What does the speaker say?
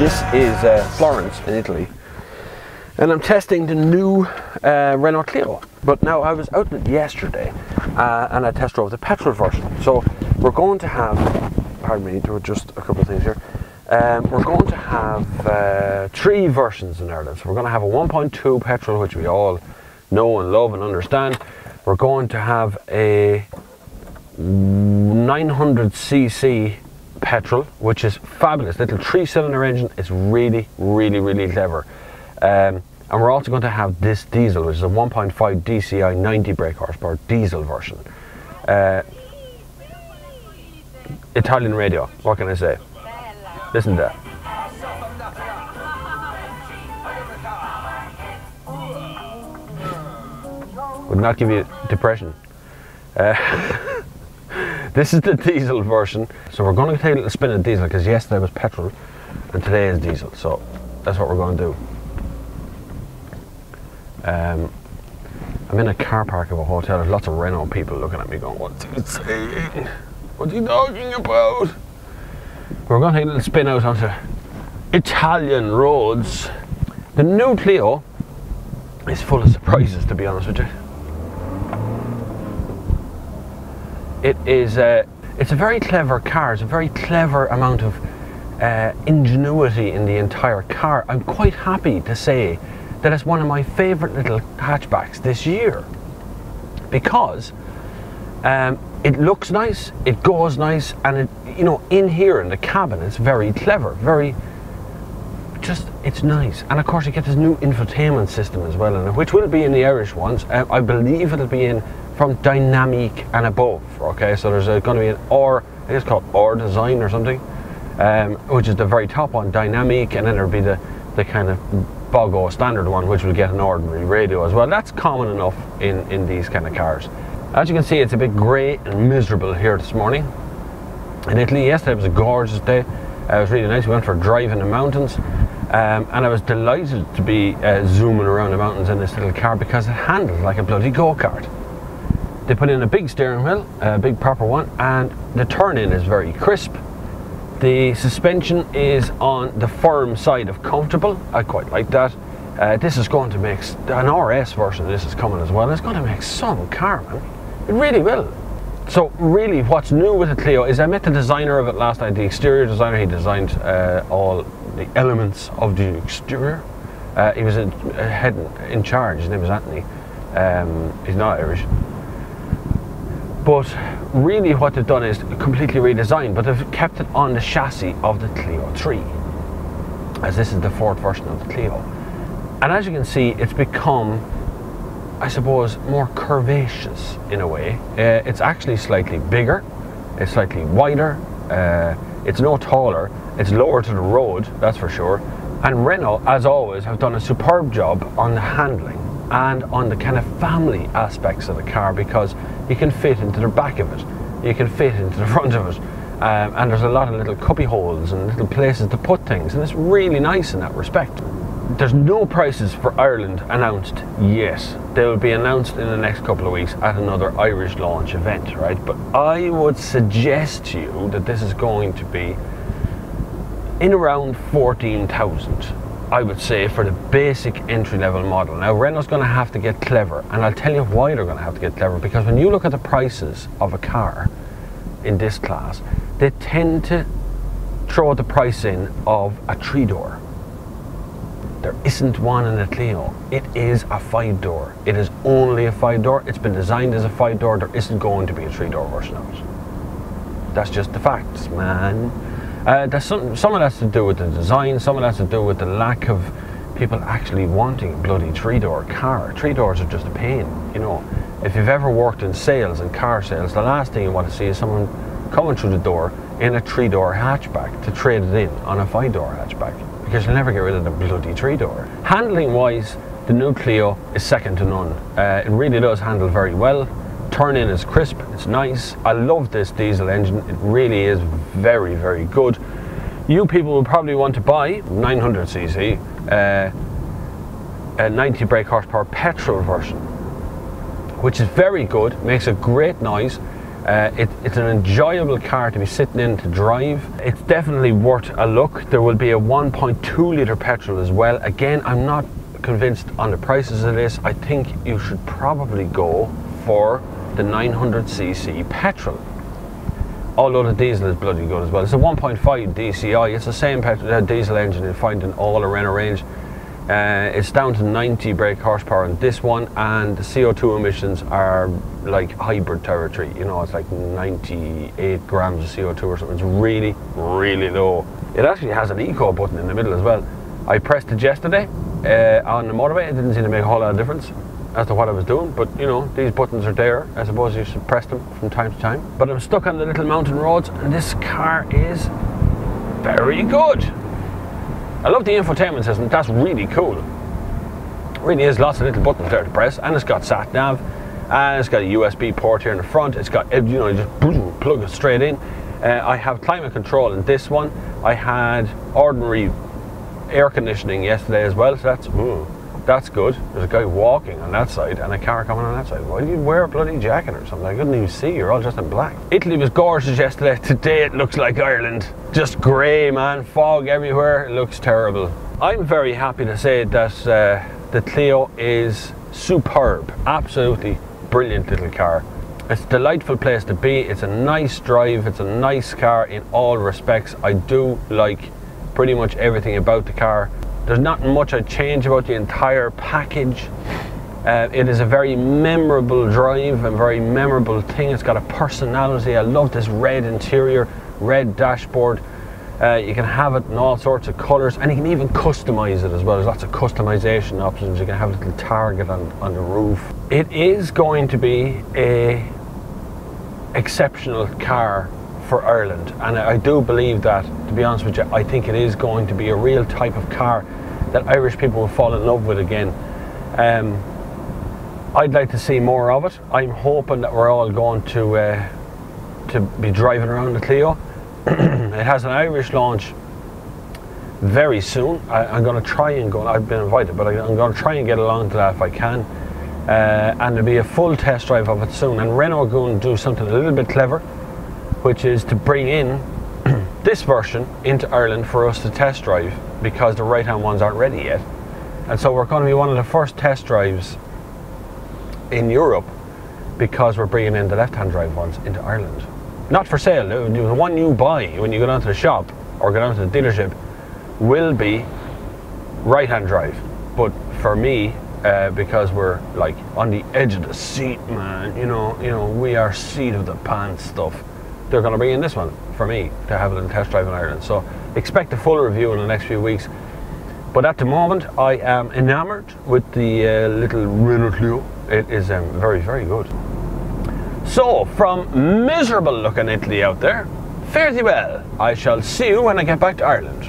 This is Florence in Italy, and I'm testing the new Renault Clio. But now I was out yesterday and I test drove the petrol version. So we're going to have, pardon me, there were just a couple of things here. We're going to have 3 versions in Ireland. So we're going to have a 1.2 petrol, which we all know and love and understand. We're going to have a 900cc petrol, which is fabulous. Little 3-cylinder engine. It's really clever. And we're also going to have this diesel, which is a 1.5 DCI 90 brake horsepower diesel version. Italian radio, what can I say? Listen to that. Would not give you depression. This is the diesel version. So we're going to take a little spin of diesel, because yesterday was petrol and today is diesel. So that's what we're going to do. I'm in a car park of a hotel. There's lots of Renault people looking at me going, what's he saying? What's he talking about? We're going to take a little spin out onto Italian roads. The new Clio is full of surprises, to be honest with you. It's a very clever car. It's a very clever amount of ingenuity in the entire car. I'm quite happy to say that it's one of my favourite little hatchbacks this year, because it looks nice, it goes nice, and it, you know, in here in the cabin, it's very clever, it's nice. And of course you get this new infotainment system as well in it, which will be in the Irish ones. I believe it'll be in from Dynamic and above. Okay, so there's going to be an I think it's called R Design or something, which is the very top one, Dynamic, and then there'll be the kind of Bogo standard one, which will get an ordinary radio as well. That's common enough in these kind of cars. As you can see, it's a bit grey and miserable here this morning in Italy. Yesterday was a gorgeous day. It was really nice. We went for a drive in the mountains, and I was delighted to be zooming around the mountains in this little car, because it handled like a bloody go-kart. They put in a big steering wheel, a big proper one, and the turn-in is very crisp. The suspension is on the firm side of comfortable. I quite like that. This is going to make an RS version of this is coming as well. It's going to make some car, man. It really will. So really, what's new with the Clio is I met the designer of it last night. The exterior designer. He designed all the elements of the exterior. He was head in charge. His name is Anthony. He's not Irish. But really what they've done is completely redesigned, but they've kept it on the chassis of the Clio 3, as this is the 4th version of the Clio. And as you can see, it's become, I suppose, more curvaceous in a way. It's actually slightly bigger, it's slightly wider, it's no taller, it's lower to the road, that's for sure. And Renault, as always, have done a superb job on the handling and on the kind of family aspects of the car, because you can fit into the back of it, you can fit into the front of it, and there's a lot of little cubby holes and little places to put things, and it's really nice in that respect. There's no prices for Ireland announced yet. They will be announced in the next couple of weeks at another Irish launch event, right? But I would suggest to you that this is going to be in around 14,000. I would say, for the basic entry-level model. Now Renault's going to have to get clever, and I'll tell you why they're going to have to get clever, because when you look at the prices of a car in this class, they tend to throw the price in of a 3-door. There isn't one in the Clio. It is a 5-door. It is only a 5-door. It's been designed as a 5-door. There isn't going to be a 3-door version of it. That's just the facts, man. There's some of that's to do with the design, some of that's to do with the lack of people actually wanting a bloody 3-door car. 3-doors are just a pain, you know. If you've ever worked in sales and car sales, the last thing you want to see is someone coming through the door in a 3-door hatchback to trade it in on a 5-door hatchback, because you'll never get rid of the bloody 3-door. Handling wise, the new Clio is second to none. It really does handle very well. Turn-in is crisp, it's nice. I love this diesel engine. It really is very good. You people will probably want to buy 900cc, a 90 brake horsepower petrol version, which is very good, makes a great noise. It's an enjoyable car to be sitting in to drive. It's definitely worth a look. There will be a 1.2 litre petrol as well. Again, I'm not convinced on the prices of this. I think you should probably go for the 900cc petrol. Although the diesel is bloody good as well. It's a 1.5 DCI. It's the same diesel engine you find in all the Renault range. It's down to 90 brake horsepower in this one, and the CO2 emissions are like hybrid territory. You know, it's like 98 grams of CO2 or something. It's really, really low. It actually has an eco button in the middle as well. I pressed it yesterday on the motorway. It didn't seem to make a whole lot of difference as to what I was doing, but you know, these buttons are there. I suppose you should press them from time to time. But I'm stuck on the little mountain roads, and this car is very good. I love the infotainment system. That's really cool. It really is lots of little buttons there to press, and it's got sat nav, and it's got a USB port here in the front. It's got, you know, you just boom, plug it straight in. I have climate control in this one. I had ordinary air conditioning yesterday as well, so that's good. There's a guy walking on that side and a car coming on that side. Why do you wear a bloody jacket or something? I couldn't even see. You're all just in black. Italy was gorgeous yesterday. Today it looks like Ireland. Just grey, man. Fog everywhere. It looks terrible. I'm very happy to say that the Clio is superb. Absolutely brilliant little car. It's a delightful place to be. It's a nice drive. It's a nice car in all respects. I do like pretty much everything about the car. There's not much I'd change about the entire package. It is a very memorable drive, a very memorable thing. It's got a personality. I love this red interior, red dashboard. You can have it in all sorts of colours, and you can even customise it as well. There's lots of customization options. You can have a little target on the roof. It is going to be a exceptional car for Ireland, and I do believe that, to be honest with you. I think it is going to be a real type of car that Irish people will fall in love with again. I'd like to see more of it. I'm hoping that we're all going to be driving around the Clio. It has an Irish launch very soon. I'm going to try and go. I've been invited, but I'm going to try and get along to that if I can. And there'll be a full test drive of it soon. And Renault are going to do something a little bit clever, which is to bring in this version into Ireland for us to test drive, because the right-hand ones aren't ready yet. And so we're going to be one of the first test drives in Europe, because we're bringing in the left-hand drive ones into Ireland. Not for sale. The one you buy when you go down to the shop or go down to the dealership will be right-hand drive. But for me, because we're like on the edge of the seat, man, you know, we are seat of the pants stuff. They're going to bring in this one for me to have it in test drive in Ireland. So expect a full review in the next few weeks. But at the moment, I am enamoured with the little Renault Clio. It is very, very good. So, from miserable looking Italy out there, fare thee well. I shall see you when I get back to Ireland.